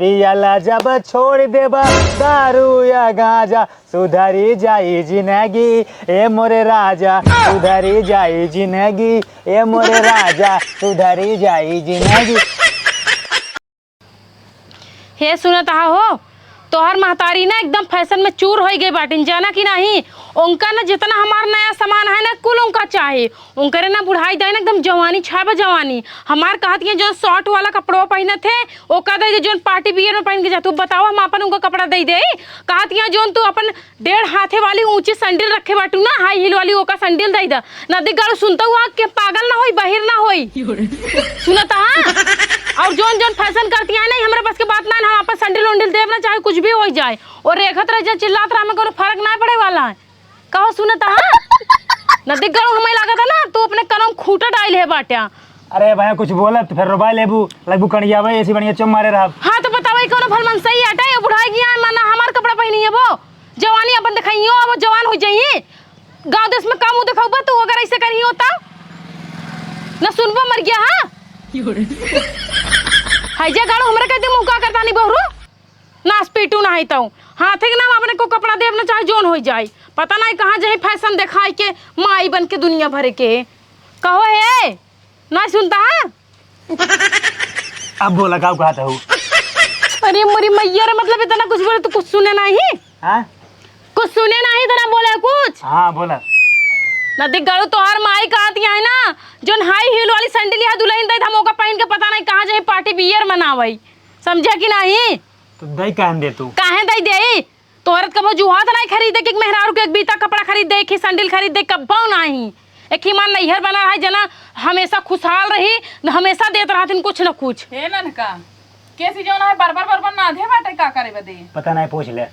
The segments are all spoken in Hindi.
पियाला जब छोड़ देबा दारू या गांजा सुधरी जाई जिंदगी ए मोरे राजा सुधरी जाई जिंदगी ए मोरे राजा सुधरी जाई जिंदगी। हे सुनत हो तोहर महतारी ना एकदम फैशन में चूर हो गई बाटिन जाना कि नहीं। उनका ना जितना हमारा नया सामान है ना कुल उनका चाहे उनकरे ना बुढ़ाई दे ना एकदम जवानी छाबे जवानी। हमार कहती है जो शॉर्ट वाला कपड़वा पहने थे वो कह दे जो पार्टी बियर में पहन के जा। तू बताओ हम अपन उनका कपड़ा दे दे। कहती है जो तू अपन 1.5 हाथे वाली ऊंची सैंडल रखे बाटू ना हाई हील वाली ओका सैंडल दे दा। नदी गाड़ू सुनता हुआ के पागल ना होई बहिर ना होई सुनता। और जोन जोन फैशन करती है ना हमारे बस के बात ना हम अपन सैंडल उंडल देव ना चाहे कुछ भी हो जाए और रेखत रह चिल्लात रहा हमें कोई फर्क ना पड़े वाला है। कहो सुनता नदी गाड़ू हमें लगा था ना तू अपने कलम खूटा डाल है बाटिया। अरे भाई कुछ बोला तो फिर रोबा लेबू लगबू कणिया भाई ऐसी बढ़िया चुम मारे रहा। हाँ तो बताओ कौन भल मन सही हटे बुढ़ाई गया माना हमार कपड़ा पहनी है वो जवानी अपन दिखाइयो वो जवान हो जाइए। गांव देश में काम दिखाऊ तू अगर ऐसे करी होता ना सुनबो मर गया। हाँ हाइजा गाड़ू हमरा कहते मुका करता नहीं बहरू नास पीटू ना तो हाथे के नाम अपने को कपड़ा देव ना चाहे जोन हो जाए पता नहीं कहाँ जाए फैशन दिखाई के माई बन के दुनिया भर के। कहो है ना सुनता है अब बोला का कहता हूँ। अरे मोरी मैया रे मतलब इतना कुछ बोले तो कुछ सुने नहीं। हाँ कुछ सुने नहीं इतना बोले कुछ। हाँ बोला नदी गाड़ू तोहार माई कहती है ना जो हाई हील वाली सैंडल या दुल्हन दे हम ओका पहन के पता नहीं कहाँ जाए पार्टी बियर मनावई समझा कि नहीं। तो दई काहे दे तू काहे दई दे तोरत कबो जुहात नहीं खरीदे कि मेहरारू के एक बीता कपड़ा खरीद दे कि सैंडल खरीद दे कब्बो नहीं। एक ही मान नैहर बना है जना हमेशा खुशहाल रही हमेशा देत रहथिन कुछ न कुछ। हे ननका कैसी जोन है बरबर ना आधे बाटे का करे बदे पता नहीं पूछ ले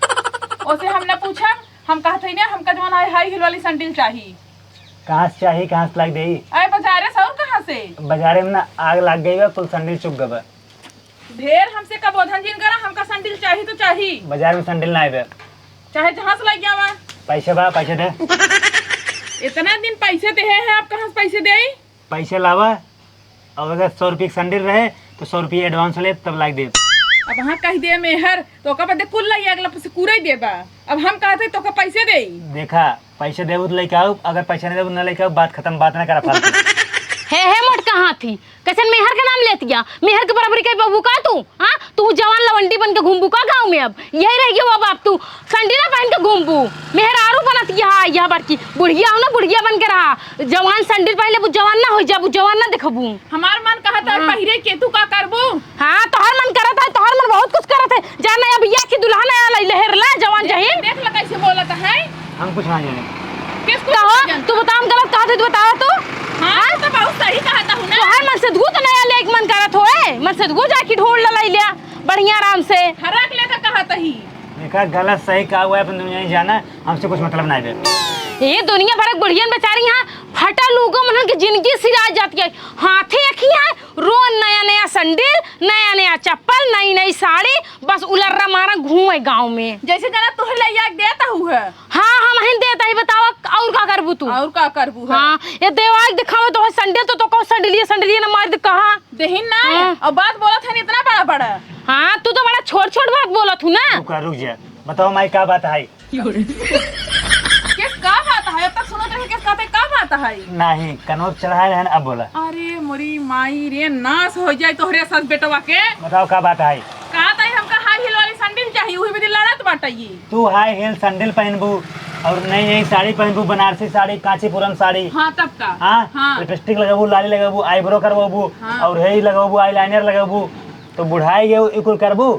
ओसे हमने पूछा हम कहते ना हमका जोन है हाई हील वाली सैंडल चाहिए। कहाँ से चाहिए कहाँ से लग गई अरे बाजारे सौर कहाँ से बाजारे में ना आग लग गई है कुल सैंडल चुप गए ढेर हमसे कबोधन जिन करा हमका सैंडल चाहिए तो चाहिए। बाजार में सैंडल ना आए चाहे जहाँ से लग गया वहाँ पैसे बा पैसे दे इतना दिन पैसे दे है आप कहाँ से पैसे दे पैसे लावा और अगर 100 रुपये सैंडल रहे तो 100 रुपये एडवांस ले तब लाग दे। अब वहाँ कह दे मेहर तो का बदे कुल लाई अगला से पूरा देबा। अब हम कहते तो का पैसे दे देखा पैसे देबू तो लेके आओ अगर पैसे नहीं देबू ना लेके आओ बात खत्म बात ना करा फालतू। है मोट कहाँ थी कैसे मेहर का नाम लेती है मेहर के बराबरी के बबू का तू। हाँ तू जवान लवंडी बन के घूमबू का गाँव में अब यही रह गया बाप तू संडीला पहन के घूमबू मेहर आरू बनती है यह बार की बुढ़िया हो ना बुढ़िया बन के रहा जवान संडील पहले वो जवान ना हो जाबू जवान ना देखबू। हमार मन कहा था पहिरे के तू का करबू। हाँ तोहर मन करत है तोहर मन बहुत कुछ करत है जा नया भैया की दुल्हन आया लहर ला जवान जही देख ल कैसे बोलत है हम कुछ ना जाने किसको कहो तू बता हम गलत कहा थे तू बताओ तो। हाँ तो बहुत सही कहता हूँ ना तोहर मन से धू तो नया ले एक मन करत होए मन से धू जाके ढोल ललाई लिया बढ़िया आराम से हरक लेकर कहा तही देखा गलत सही कहा हुआ है अपन दुनिया नहीं जाना हमसे कुछ मतलब नहीं है। ये दुनिया भर की बुढ़ियन बेचारी यहाँ फटा लोगों मन की जिंदगी सिरा जाती है हाथे अखी है रोज नया नया सैंडल नया नया चप्पल नई नई साड़ी बस उलर्रा मारा घूमे गांव में जैसे जना तुह लैया देता हुआ। हाँ हम ही देता ही बताओ और का करबू तू और का करबू हाँ ये देवाज दिखाओ तो सैंडल तो कहो सैंडलिए ना मार दे कहा देहिन ना और बात बोला था इतना बड़ा बड़ा। हाँ तू तो बड़ा छोट छोट बात बोला तू ना रुक जा बताओ माई क्या बात है किस का बात है अब तक सुनत रहे किस कहते का बात है नहीं कनौर चढ़ाए रहे अब बोला। अरे मोरी माई रे नाश हो जाए तोहरे साथ बेटवा के बताओ क्या बात है कहा था हमका हाई हील वाली सैंडल चाहिए वही भी लड़त बाटा ये तू हाई हील सैंडल पहनबू और नई नई साड़ी पहनबू बनारसी साड़ी कांचीपुरम साड़ी। हाँ तब का हाँ लिपस्टिक लगाबू लाली लगाबू आईब्रो करवाबू हाँ। और हेयर लगाबू आईलाइनर लगाबू तो बुढ़ाई गए इकुल करबू।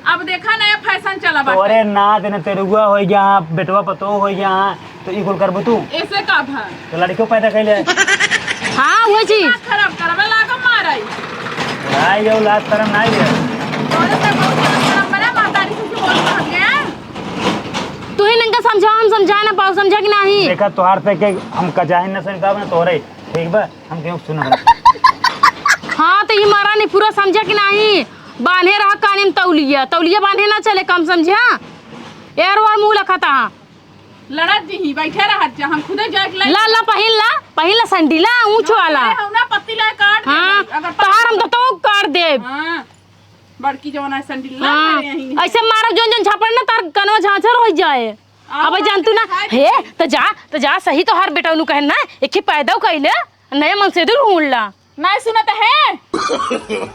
अब देखा नया फैशन चला तो अरे ना देने तेरुआ हो गया बेटवा पतो हो गया तो इकुल करबू तू ऐसे का भा तो लड़कियों पैदा कैले हाँ वो जी खराब करवे लागा माराई बुढ़ाई गए लात करम नहीं गया तोरे से बहुत खराब बना मातारी से बोल रहा गया तू ही नंगा समझा हम समझा ना पाओ समझा कि नहीं। देखा तोहार पे के हम कजाहिन न सुन पाब ना तोरे ठीक बा हम क्यों सुना। हाँ तो ये मारा नहीं पूरा समझा कि नहीं बांधे रहा कान में तौलिया तौलिया बांधे ना चले कम समझा यार और मुंह लखा था लड़त जी बैठे रहत जा हम खुदे जाके ला ला पहिला संडीला ऊंच वाला हम ना पत्ती ला काट हाँ अगर तहार हम तो काट दे। हां बड़की जवन है संडिल ना हाँ मेरे यहीं ऐसे मारब जोन जोन झापड़ ना तार कनवा झांझर हो जाए। अब जानतू ना हे तो जा सही तो हर बेटा नु कहन ना एक पैदा कइले नया मन से दूर हुड़ला नहीं सुनत है।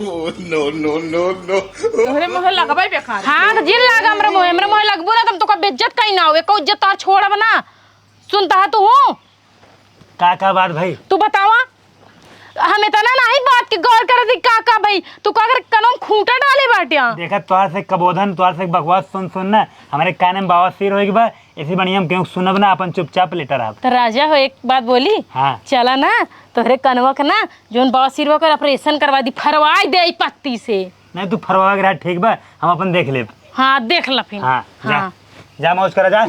नो नो नो नो तोहरे मोह लगबै बेकार। हाँ तो जिन लाग हमरे मोह लगबो ना तुम तो का बेइज्जत कहीं ना होवे को इज्जत तार छोड़ब ना। सुनता तू हो का बात भाई? तू बतावा हमें तना नहीं बात की गौर कर दी का भाई तू का अगर कनम खूंटा डाले बाटिया देखा तोर से कबोधन तोर से बकवास सुन ना हमारे कान में बवासीर होएगी बा ऐसी बढ़िया हम क्यों सुनब ना अपन चुपचाप लेटर आप। तो राजा हो एक बात बोली हाँ चला ना तोहरे कनवा का ना जोन बवासीर कर ऑपरेशन करवा दी फरवाई दे ई पत्ती से। नहीं तू फरवा के रहा ठीक बा हम अपन देख ले। हाँ देख ला फिर। हाँ जा मौज करा जा।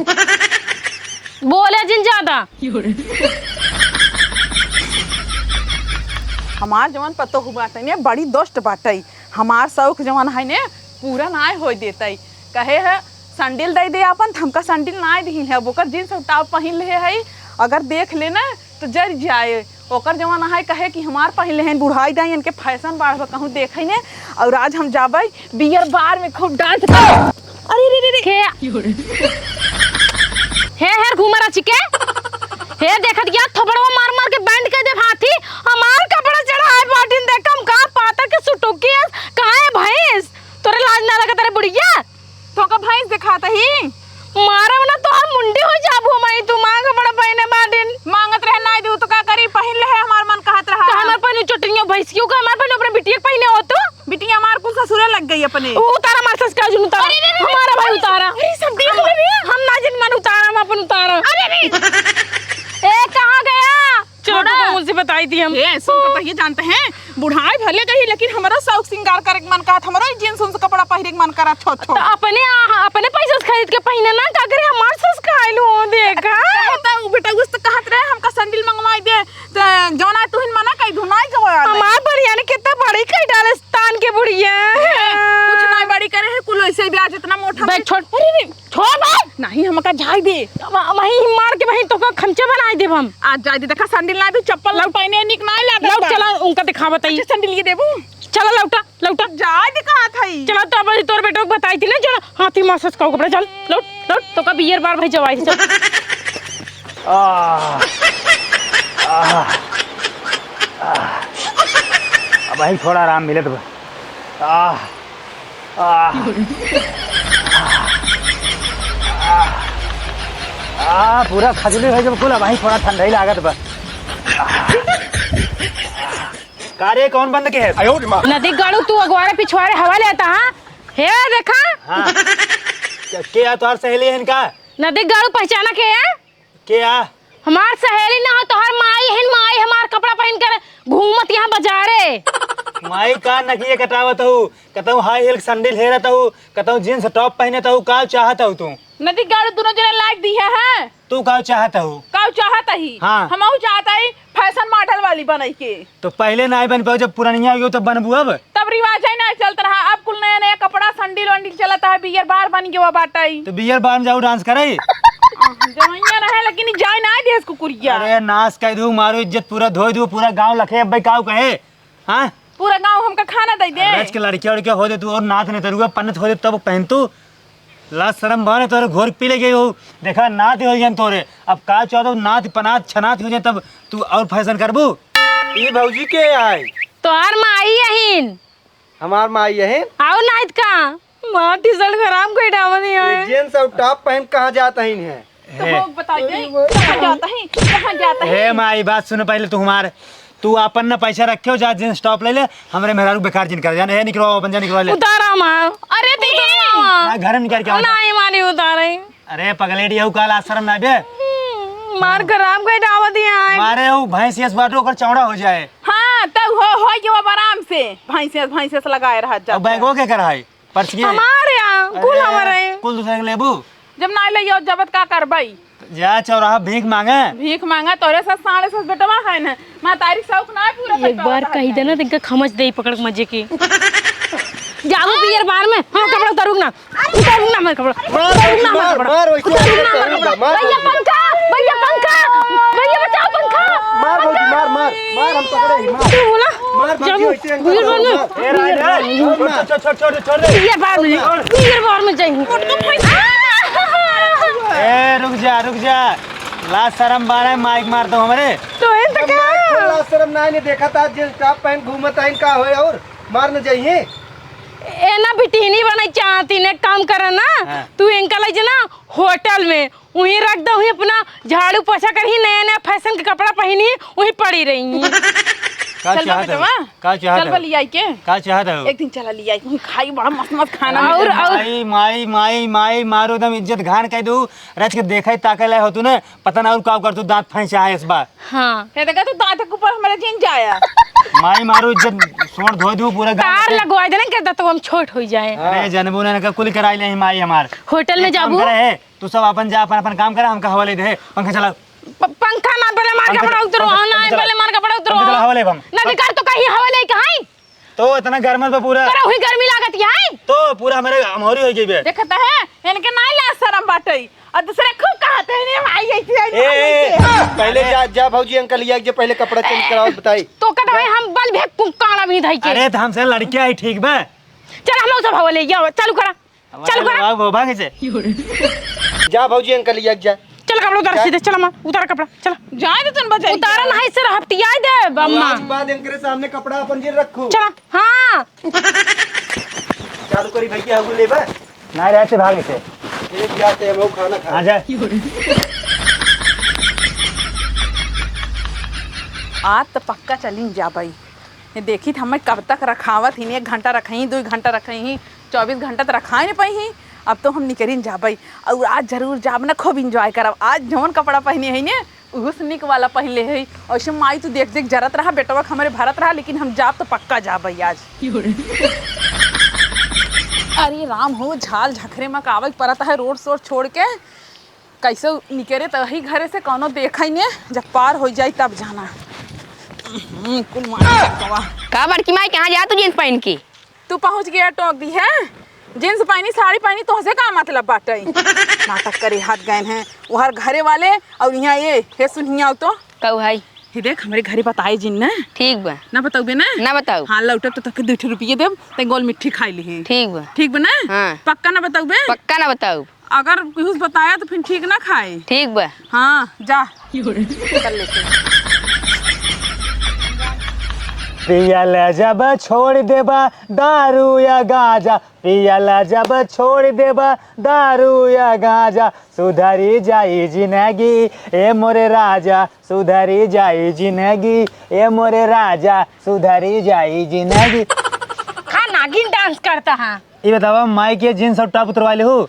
बोले जिन ज्यादा हमार जवन पतो हुआ ने बड़ी दोस्त बाटई हमार शौक जवन है ने पूरा नाय हो देतई कहे है संडिल दे दे अपन हमका संडिल नाय दिहिन है ओकर जींस टॉप पहन ले है अगर देख लेना तो जर जाए ओकर जवन है कहे कि हमार पहन ले हैं बुढ़ाई दाई इनके फैशन बाढ़ कहूँ देखे ने और आज हम जाबै बियर बार में खूब डांस अरे रे रे हे घूमरा चिके हे देखत गया थोबड़वा मार के बैंड के दे हाथी हमार कपड़ा चढ़ाए बाटिन देखम का पाता के सुटुकी कहां है भैंस तोरे लाज ना लगे तेरे बुढ़िया तो का भैंस दिखाता ही मारब ना तो हम मुंडी हो जाबू मैं तू मांग बड़ा पहने बाटिन मांगत रह ना दू तो का करी पहन ले है हमार मन कहत रहा तो हमार पहने चटनिया भैंस क्यों का हमार पहने अपने बिटिया पहने हो तो बिटिया हमार कुल ससुरे लग गई अपने उतारा मार सस का जुन उतारा हमारा भाई उतारा सब देख ले हम ना जिन मन उतारा हम अपन उतारा अरे ए कहां गया छोड़ा मुझसे बताई थी हम ए सुन तो ये जानते हैं बुढ़ाई भले कही लेकिन हमारा शौक श्रृंगार करे के मन करत हमारा जींस उन्स कपड़ा पहिरे के मन करत छो तो अपने पैसे से खरीद के पहने ना का करे हमार सस खाइलू देखा कहता हूं बेटा उस तो कहत रहे हमका संडिल मंगवाई दे तो जोना तुहिन मना कई धुनाई जवा हमार बढ़िया ने कितना बड़ी कई डाले स्थान के बुढ़िया कुछ नहीं बड़ी करे है कुल ऐसे ब्याज इतना मोटा बैठ छोड़ अरे छोड़ भाई नहीं हमका झाई दे वही मार के वही तो का खमचे बनाई देब हम आज जाई दे देखा संडिल ना भी चप्पल लौ पहने निक ना लाग लौट चला उनका दिखा बताई संडिल ये देबू चला लौटा जाई दिखा थई चला तो अब तोर बेटो को बताई थी ना जो हाथी मासस का कपड़ा चल लौट तो का बियर बार भाई जवाई चल अब भाई थोड़ा आराम मिले तो पूरा खजली है जब कुल वही थोड़ा ठंडा ही लागत बा। कार्य कौन बंद के है? नदी गाड़ू तू अगवारे पिछवाड़े हवा लेता हाँ हे देखा हाँ क्या तोहर सहेली है इनका? नदी गाड़ू पहचाना के है क्या हमार सहेली ना हो तोहर माई हमार कपड़ा पहन कर घूमत यहाँ बाजारे माई का नकिए कटावत हूँ कतहु हाई हिल सैंडल हेरत हूँ कतहु जींस टॉप पहनत हूँ का चाहत हूँ तू? नदी गाड़ू दोनों जने लाइक दी है तू का चाहत हूँ? का चाहता ही हाँ हमहू चाहता ही फैशन मॉडल वाली बनाई के तो पहले ना बन पाओ जब पुरानिया हो तो बनबू अब तब रिवाज है ना चलता रहा अब कुल नया नया कपड़ा संडिल वंडिल चलता है बियर बार बन गया बाटाई तो बियर बार में जाओ डांस करे जवैया रहे लेकिन जाए ना देश कुकुरिया अरे नाच कह दू मारो इज्जत पूरा धो दू पूरा गांव लखे अब भाई काऊ कहे हाँ पूरा गांव हमका खाना दे दे रच के लड़किया उड़किया हो दे तू और नाथ ने तरुआ पन्नत हो दे तब पहन तू लाज शर्म बने तोरे घोर पी ले गई हो देखा नाथ हो जाए तोरे अब का चाहतो नाथ पनाथ छनाथ हो जाए तब तू और फैशन करबू। ई भौजी के आई तोहर माई यहीन हमार माई है आओ नाइत का मां टी शर्ट खराब कोई डावा नहीं है जींस और टॉप पहन कहाँ जाता है तो बताइए कहां जाता है हे माई बात सुन पहले तू हमारे तू अपन ना पैसा रखे हो जा जींस टॉप ले ले हमरे मेहरारू बेकार जिन कर जाने है निकलो अपन जा निकलो ले उतारा मां अरे दी घर में निकल के आओ नहीं मानी उतारे अरे पगलेडी हूँ काल आश्रम ना बे मार खराब कोई डावा दिया है मारे हूँ भैंस यस बाटो कर चौड़ा हो जाए हां तब हो जो आराम से भैंसे से लगाए रहा जा अब बैगो के कराई पर्ची हमारे यहां कुल हमारे कुल दूसरे के लेबू जब ना ले यो जबत का करबई जा चौराहा भीख मांगे भीख मांगा तोरे साथ साढ़े साथ बेटवा है ना मां तारी शौक ना पूरा एक बार कही देना तिनका खमच दे पकड़ के मजे की जाओ बियर बार में हां कपड़ा उतारू ना मैं कपड़ा उतारू ना मैं कपड़ा भैया पंखा भैया बचाओ पंखा मार भौजी मार हम पकड़े ही मार तू बोला मार मार भौजी जाबू वैसे अंकल बियर बार में ए राजा छोड़ छोड़ छोड़ छोड़ दे बियर बार में जाएंगे ए रुक जा लाज शर्म बारा माइक मार दो हमारे तो है तो क्या थोड़ा शर्म नहीं देखा था जींस टॉप पहन घूमत आइन का होए और मार न जाइए। ए ना बिटिनी बना चाहती ने काम करे ना हाँ। तू इनका ले ना होटल में वहीं रख दो वहीं अपना झाड़ू पोछा कर ही नया नया फैशन के कपड़ा पहनी वहीं पड़ी रही का चल चाहत बेटवा है का चाहत चल है लिया के का चाहत है एक दिन चला लिया खाई बड़ा मस्त मस्त खाना और माई माई माई माई मारो दम इज्जत घान कह दू रच के देखा ताके लाए हो तू ना पता ना और का कर तू दांत फंसा है इस बार हाँ ये देखा तू दांत के ऊपर हमारे जिन जाया माई मारो इज्जत सोड़ धो दू पूरा तार लगवा देना कहता तो हम छोट हो जाए अरे जनबू ने का कुल कराई ले माई हमार होटल में एक काम जाबू करे है तू सब अपन जा अपन काम करे हमका हवाले दे पंखा चला पंखा ना पहले मार के पड़ा उतरो ना पहले मार के पड़ा उतरो पंखा चला हवाले हम ना बेकार तो कहीं हवाले कहीं तो इतना गर्म पे पूरा करा हुई गर्मी लागत है तो पूरा हमारे हमोरी हो गई बे देखता है इनके नहीं ला शर्म बाटई और दूसरे खूब कहते हैं ने आई ए पहले जा भौजी अंकल लिया के पहले कपड़ा चेंज कराओ बताई। तो कहता है हम बल भेक काला भी धई के अरे तो हमसे लड़कियां ही ठीक बे चल हम सब हवाले जाओ चालू करा चालू करा वो भागे से जा भौजी अंकल लिया जा चल कपड़ा उतार सीधे चल अम्मा उतार कपड़ा चल जाए तो तुम बचाई उतारा नहीं सर हफ्तिया दे अम्मा आज बाद इनके सामने कपड़ा अपन जी रखू चल हाँ चालू करी भैया हगु लेबा ना रहते भागे से एक जाते हम खाना खा आ जा आज तो पक्का चली जा भाई ये देखी हमें कब तक रखावत ही 1 घंटा रखी 2 घंटा रखी 24 घंटा तो रखा ही नहीं पाई अब तो हम निकलिन जा भाई और आज जरूर जाब ना खूब इंजॉय करब आज जौन कपड़ा पहने है ने उस निक वाला पहन ले है और माई तू देख देख जरत रहा बेटवा हमारे भरत रहा लेकिन हम जाब तो पक्का जा भाई आज अरे राम हो झाल झखरे में कावल परत है रोड सोड छोड़ के कैसे निकले तो वही घरे से कोनो देखा ही ने जब पार हो जाए तब जाना कुल मार का बड़की माई कहाँ जा तू जींस पहन के तू पहुंच गया टोक दी है जींस पहनी साड़ी पहनी तो से का मतलब बाटे नाटक करे हाथ गए हैं उहर घरे वाले और यहाँ ये हे सुनिया तो कहू भाई हे देख हमारे घरे बताए जिन ना ठीक बा ना बताओगे ना ना बताऊ हाँ लौटे तो तक 2 रुपये देब ते गोल मिट्टी खाई ली ठीक बा ठीक बा ना हाँ। पक्का ना बताओगे पक्का ना बताऊ अगर कुछ बताया तो फिर ठीक ना खाए ठीक बा हाँ जा चल लेके पियल जब छोड़ देबा दारू या गाजा पियल जब छोड़ देबा दारू या गाजा सुधरी जाई जिंदगी ए मोरे राजा सुधरी जाई जिंदगी ए मोरे राजा सुधरी जाई जिंदगी। हाँ नागिन डांस करता है ये बतावा माई के जींस और टॉप उतरवा ले हो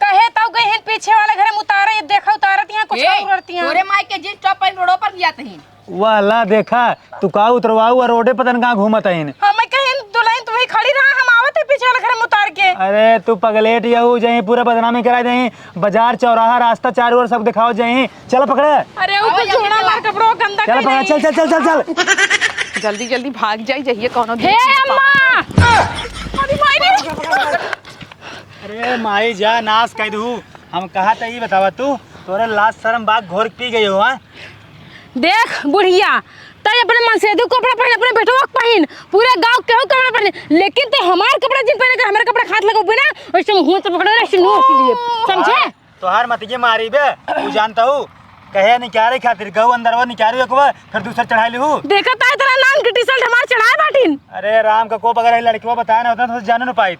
कहे तो गए हैं पीछे वाले घर में उतारे ये देखा उतारती हैं कुछ और करती हैं तोरे माई के जींस टॉप पहन रोड पर जाते हैं वाला देखा तू का उतरवाऊ और रोडे पतन कहाँ घूमत है हमें कहे दुल्हन तू ही खड़ी रहा हम आवत है पीछे वाले घर में उतार के अरे तू पगलेट यहू जहीं पूरा बदनामी करा दही बाजार चौराहा रास्ता चारों ओर सब दिखाओ जहीं चल पकड़ अरे वो तो छोड़ा मार कपड़ों गंदा चल पकड़ चल चल चल चल चल जल्दी जल्दी भाग जाई जाइए कोनो हे अम्मा अरे माई अरे माई जा नाश कह दू हम कहा था ये बतावा तू तोरे लाज शर्म बाग घोर पी गई हो देख बुढ़िया तय अपने मन से कपड़ा पहन अपने बेटवा पहन पूरे गांव केहू कपड़ा पहन लेकिन ते हमार कपड़ा जिन पहन कर हमारे कपड़ा हाथ लगाओ ना वैसे मुंह से पकड़ ऐसे नोच लिए समझे तो हर मत के मारी बे तू जानता हूँ कहे निकारे खातिर गऊ अंदर वो निकारू एक बार फिर दूसरा चढ़ा ली हूँ देखा ता तेरा नाम की टी-शर्ट हमार चढ़ाए बाटिन अरे राम का को अगर लड़की बताया ना होता तो जाने ना पाई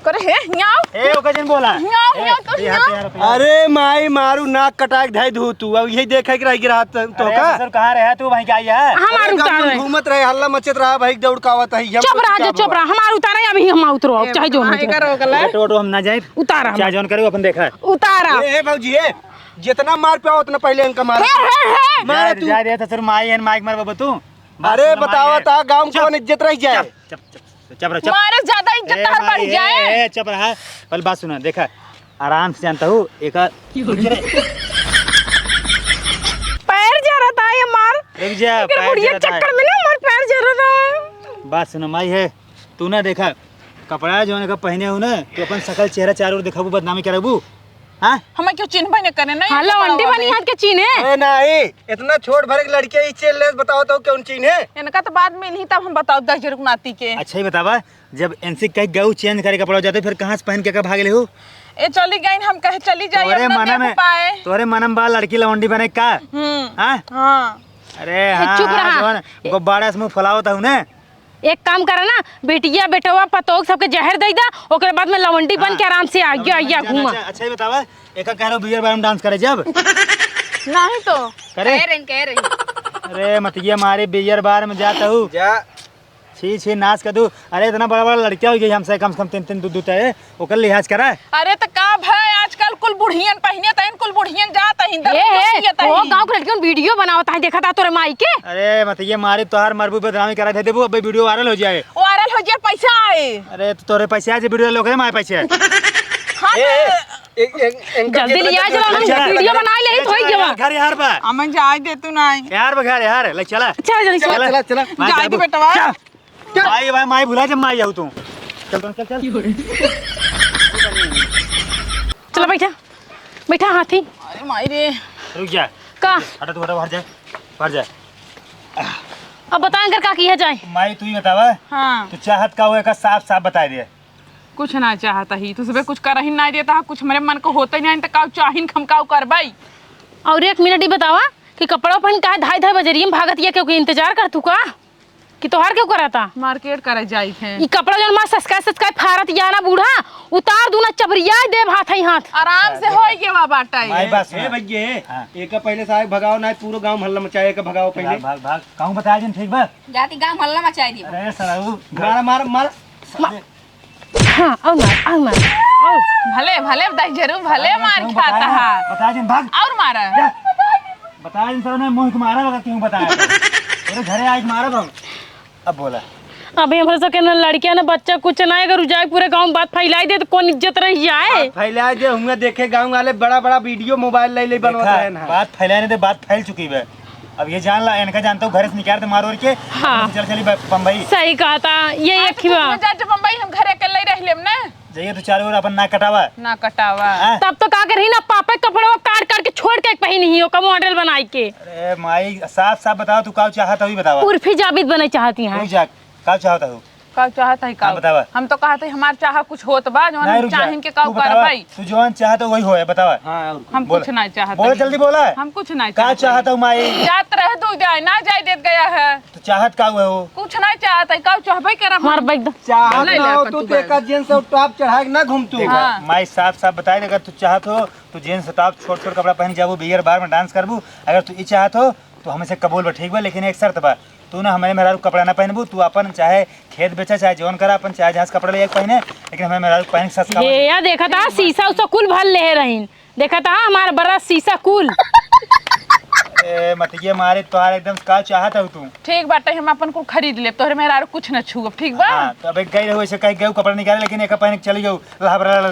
करे हे न्याओ ए ओकजन बोला न्याओ न्याओ तो न्याओ अरे माई मारू नाक कटाक धाई धू तू अब यही देखे कि रह गिरा तो का सर कहाँ रहा तू भाई क्या आई है हमार अरे गाँव उतार में घूमत रहे हल्ला मचत रहा भाई दौड़ का आवत है चुप रहा जा चुप रहा हमार उतारा अभी हम उतरो अब चाहे जो भाई करो गला ऑटो ऑटो हम ना जाए उतारा चाहे जौन करे अपन देखा उतारा ए भौजी ए जितना मार पे उतना पहले इनका मार मार तू जा रे तो सर माई है माइक मार बाबू तू अरे बतावा ता गांव में कौन इज्जत रह जाए चुप चुप चुप रह चुप मारे ज्यादा इज्जत तार बढ़ जाए चुप रहा पहले बात सुना देखा आराम से जानता हूँ एक पैर जा रहा था ये मार रुक जा फिर पैर बुढ़िया जरा चक्कर में ना हमार पैर जा रहा था बात सुना माई है तू ना देखा कपड़ा जो है का पहने हो ना तो अपन सकल चेहरा चारों ओर दिखाबू बदनामी कराबू हाँ हमें क्यों चिन्ह नहीं करे नहीं हाँ लवंडी बनी हाथ के चीने अरे नहीं, इतना छोट भर के लड़के ही चल रहे, बताओ तो कौन चीन है? इनका तो बाद में नहीं, तब हम बताओ 10 जरूर नाती के। अच्छा ही बतावा, जब एनसी कहीं गऊ चेंज करे कपड़ा जाते फिर कहाँ से पहन के भागे हो? ए चली गई, हम कहे चली जाइए तोरे अपना मन देख में पाए। तोरे मन में बा लड़की लवंडी बने का? हाँ हाँ अरे हाँ चुप रहा। हाँ, गुब्बारा से मुंह फुलावत हूँ ना। एक काम करा ना, बेटिया बेटवा पतोग सबके जहर दे दा, ओकरे बाद में लवंडी बन के आराम से आइया घूमा। अच्छा ही बतावा, एक कह रहा बियर बार में डांस करे जब नहीं तो करे। कह रही अरे मत ये हमारे बियर बार में जाता हूँ, जा छी छी नाच कर दू। अरे इतना बड़ा बड़ा लड़किया हो गई हमसे, कम से कम 3 दूध है, ओकर लिहाज करा। अरे तो का भाई आजकल कुल बुढ़ियन पहने तइन, कुल बुढ़ियन जात हिन वो गांव के लड़कियों वीडियो बनावता है, देखा था तोरे माई के। अरे मत ये मारी तोहार मरबू बदनामी करा थे, देबू अब वीडियो वायरल हो जाए। वायरल हो जाए पैसा आए। अरे तो तोरे पैसे आज वीडियो लोग है मारे पैसे। हाँ जल्दी लिया चलो, हम वीडियो बना ले थोड़ी जवा। घर यार बा हमें जाए दे तू नहीं यार बघार यार ले चला चल जल्दी चल। चला चला जाए दे बेटवा। भाई भाई माई भुला जब माई जाऊ तू। चल चल चल चलो बैठा बैठा हाथी। अरे माई रे रुक जा, का हटा तू हटा, बाहर जा। अब बताएं कर का किया जाए। माई तू ही बतावा, हाँ तू चाहत का हुए का साफ साफ बता दे। कुछ ना चाहता ही तू सुबह कुछ कर ही नहीं देता, कुछ मेरे मन को होता ही नहीं, तो काउ चाहिन खमकाउ कर भाई। और एक मिनट ही बतावा कि कपड़ा पहन का 2:30 बजे में भागत ये क्योंकि इंतजार कर तू का कि तोहार क्यों कराता? मार्केट करे जाई थे। ई कपड़ा जन मा ससका फारत या ना बूढ़ा उतार दूना चबरिया दे हाथ ही हाथ। आराम से होई के वा बाटा माई बस ए भैया, एक पहले साहब भगाओ ना, पूरा गांव हल्ला मचाए का भगाओ पहले। भाग भाग कहूं बताया जन ठीक बा। जाती गांव हल्ला मचाई दी। अरे सराऊ मार मार मार हाँ और मार और भले भले दही जरूर भले मार खाता है। बताया जन भाग और मारा बताया जन सर ने मुंह को मारा लगा क्यों बताया? अरे घरे आज मारा हम। अब बोला अभी हम सके ना लड़कियां ना बच्चा कुछ ना अगर उजाए पूरे गांव में बात फैलाई दे तो कौन इज्जत रह जाए। फैला दे होंगे, देखे गांव वाले बड़ा बड़ा वीडियो मोबाइल ले बनवाता है ना। बात फैलाने दे, बात फैल चुकी है। अब ये जान ला, इनका जानता हूँ घर से निकाल दे मार और के। हाँ। चल चली बम्बई। सही कहा था ये एक ही बात। जा जब बम्बई हम घरे अकेले ही रह लेम ना। जाइए तो चारों ओर अपन नाक कटावा। ना कटावा हाँ? तब तो का करही ना पापा कपड़े काट काट के छोड़ के पहनी ही हो का मॉडल बनाई के। अरे माई साफ साफ बताओ, तू का चाहता हुई बतावा। उर्फी जाबिद बने चाहती हैं। रुक जा, का चाहता हूँ? का चाहता है का हाँ, बतावा। हम तो कहते हमार चाह कुछ होत बा जो नहीं, हम रुक जा। चाहिन के का तू कर बतावा, भाई। तू जो चाहता वही हो है, बतावा। हाँ हम बोला। कुछ ना चाहते बोल जल्दी बोला। हम कुछ ना का चाहता हूँ माई? जात रह दू जाए ना जाए देत गया है। तू चाहत का हुआ हो? कुछ नहीं चाहता का चाहबे कर हमार बैग चाहत नहीं ना ले हो अपन तू तू तो एक जींस और टॉप चढ़ा के ना घूम तू। हाँ। माई साफ साफ बताए, अगर तू चाहत हो तो जींस टॉप छोट छोट कपड़ा पहन जाबू, बियर बार में डांस करबू। अगर तू ई चाहत हो तो हमसे कबूल बा, ठीक बा। लेकिन एक शर्त बा, तू ना हमारे मेहरारू कपड़ा ना पहनबू। तू अपन चाहे खेत बेचा, चाहे जौन करा, अपन चाहे जहाँ से कपड़ा ले पहने, लेकिन हमारे मेहरारू पहन के सस्ता। ये या देखा था शीशा उसा कुल भर ले रहीन, देखा था हमारा बड़ा शीशा कुल। ए मत ये मारे तोहार एकदम का चाहत हो तू। ठीक बाटे हम अपन को खरीद ले, तोहरे मेहरा कुछ न छूब, ठीक बा। हाँ, तो अब एक गई रहो ऐसे कहीं गए कपड़ा निकाले, लेकिन एक पहन के चली गई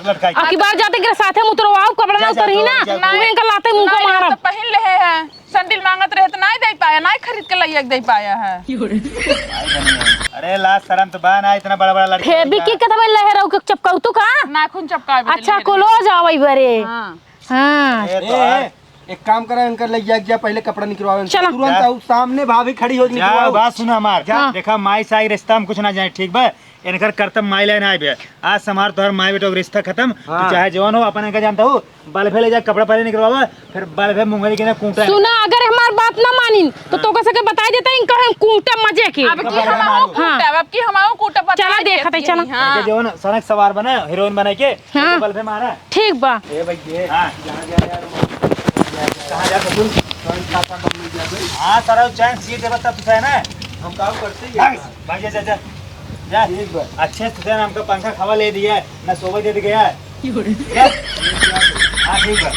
लटकाई। अब की बार जाते के साथे में उतरवाओ कपड़ा ना जा, उतरही ना, जा, जा। तू इनका लाते मुंह को नहीं, हम मारब। तो पहन ले हैं सैंडल मांगत रहे तो नहीं दे पाया, नहीं खरीद के लाइक दे पाया है। अरे लास्ट शर्म तो बा ना, इतना बड़ा बड़ा लड़का। फेबी की कदम लहराऊ के चपकाऊ तू का। नाखून चपका अच्छा क्लोज आवई बरे। हाँ हाँ एक काम करा, इनका ले जा पहले कपड़ा निकलवाओ। चलो। तुरंत आओ, सामने भाभी खड़ी हो निकलवाओ। बात सुनो हमार। हाँ। देखा माई साई रिश्ता में कुछ ना जाए, ठीक बा। इनकर कर्तव्य माई लेना है। आज समार तोहर माई बेटो रिश्ता खत्म। हाँ। तू चाहे जवान हो, अपन इनका जानता हूँ, बल्फे ले जा कपड़ा पहले निकलवावा, फिर बल्फे मुंगरी के ना कूटा। सुना, अगर हमार बात ना मानिन तो तो कैसे के बता देता इनका हम कूटा मजे के। अब की हमाओ कूटा, अब की हमाओ कूटा पता चला नहीं देखा कैसी चला। है। हाँ जवान सनक सवार बना, हीरोइन बना के हाँ। बल्फे मारा। ठीक बा। ए भैया, हाँ जहाँ जा यार, कहाँ जा तू? खाता बम जा भाई। हाँ सारा चैन सीट है, तब तुझे है ना। हम काम करते ही भाग भाग, जा जा जा जा। ठीक बा। अच्छे से हमको पंखा खवा ले दिया है, ना सोबत दे गया है। जा। हाँ ठीक है।